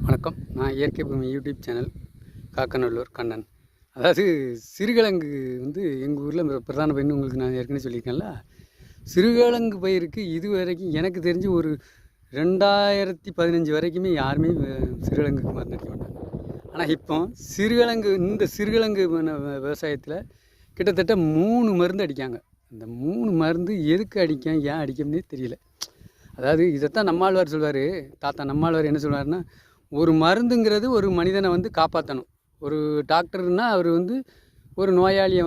வணக்கம். நான் இயற்கை பூமி யூடியூப் சேனல் காக்கநல்லூர் கண்ணன். அதாவது சிறுகிழங்கு எங்கள் ஊரில் பிரதான பயிர்னு உங்களுக்கு நான் ஏற்கனவே சொல்லியிருக்கேன்ல. சிறுகிழங்கு பயிருக்கு இது வரைக்கும் எனக்கு தெரிஞ்சு ஒரு 2015 வரைக்குமே யாருமே சிறுகிழங்குக்கு மருந்து அடிக்க மாட்டாங்க. ஆனால் இப்போ சிறுகிழங்கு விவசாயத்தில் கிட்டத்தட்ட 3 மருந்து அடிக்காங்க. இந்த 3 மருந்து எதுக்கு அடிக்க ஏன் அடிக்கணும்னே தெரியல. அதாவது இதைத்தான் நம்மாழ்வார் சொல்வார். தாத்தா நம்மாழ்வார் என்ன சொல்வார்னா, ஒரு மருந்துங்கிறது ஒரு மனிதனை காப்பாற்றணும். ஒரு டாக்டர்னால் அவர் ஒரு நோயாளியை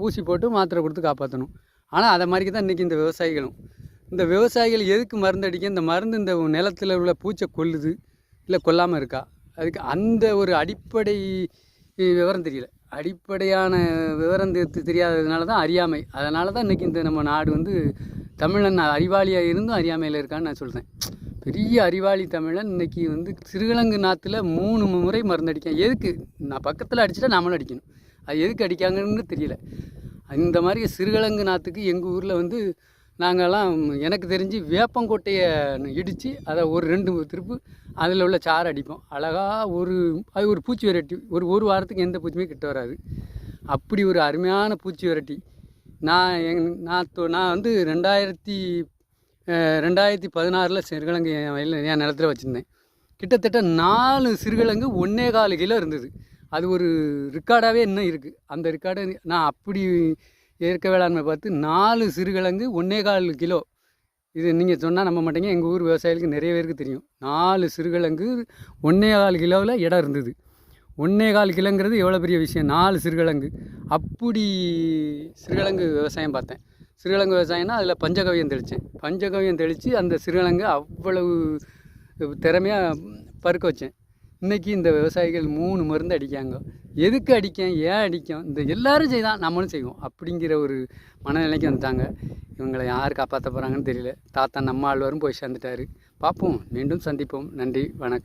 ஊசி போட்டு மாத்திரை கொடுத்து காப்பாற்றணும். ஆனால் அதை மாதிரி தான் இன்றைக்கி இந்த விவசாயிகள் எதுக்கு மருந்து அடிக்க, இந்த மருந்து இந்த நிலத்தில் உள்ள பூச்சை கொல்லுது இல்லை கொல்லாமல் இருக்கா, அதுக்கு அந்த ஒரு அடிப்படை விவரம் தெரியல. அடிப்படையான விவரம் தெரியாததுனால தான் அறியாமை. அதனால தான் இன்றைக்கி நம்ம நாடு தமிழன் அறிவாளியாக இருந்தும் அறியாமையில் இருக்கான்னு நான் சொல்கிறேன். பெரிய அறிவாளி தமிழன் இன்றைக்கி சிறுகிழங்கு நாற்றுல 3 முறை மருந்து அடிக்கேன். எதுக்கு? நான் பக்கத்தில் அடிச்சுட்டா நம்மளும் அடிக்கணும். அது எதுக்கு அடிக்காங்கன்னு தெரியல. இந்த மாதிரி சிறுகிழங்கு நாற்றுக்கு எங்கள் ஊரில் நாங்கள்லாம் எனக்கு தெரிஞ்சு வேப்பங்கொட்டையை இடித்து அதை ஒரு 2 திருப்பு அதில் உள்ள சாறு அடிப்போம். அழகாக அது ஒரு பூச்சி விரட்டி. ஒரு வாரத்துக்கு எந்த பூச்சியுமே கிட்ட வராது. அப்படி ஒரு அருமையான பூச்சி விரட்டி நான் 2016 சிறுகிழங்கு என் நிலத்தில் வச்சுருந்தேன். கிட்டத்தட்ட 4 சிறுகிழங்கு 1.25 கிலோ இருந்தது. அது ஒரு ரெக்கார்டாகவே இன்னும் இருக்குது. அந்த ரெக்கார்டை நான் அப்படி இயற்கை வேளாண்மை பார்த்து 4 சிறுகிழங்கு 1.25 கிலோ. இது நீங்கள் சொன்னால் நம்ப மாட்டீங்க. எங்கள் ஊர் விவசாயிகளுக்கு நிறைய பேருக்கு தெரியும். 4 சிறுகிழங்கு 1.25 கிலோவில் இடம் இருந்தது. 1.25 கிலோங்கிறது எவ்வளோ பெரிய விஷயம். 4 சிறுகிழங்கு. அப்படி சிறுகிழங்கு விவசாயம் பார்த்தேன். சிறுகிழங்கு விவசாயம்னா அதில் பஞ்சகவியம் தெளித்து அந்த சிறுகிழங்கு அவ்வளவு திறமையாக பருக்க வச்சேன். இன்றைக்கி இந்த விவசாயிகள் 3 மருந்து அடிக்காங்க. எதுக்கு அடிக்கேன், ஏன் அடிக்கும், இந்த எல்லோரும் செய்தான் நம்மளும் செய்வோம் அப்படிங்கிற ஒரு மனநிலைக்கு வந்துட்டாங்க. இவங்களை யார் காப்பாற்ற போகிறாங்கன்னு தெரியல. தாத்தா நம்மாழ்வாரும் போய் சேர்ந்துட்டார். பார்ப்போம், மீண்டும் சந்திப்போம். நன்றி, வணக்கம்.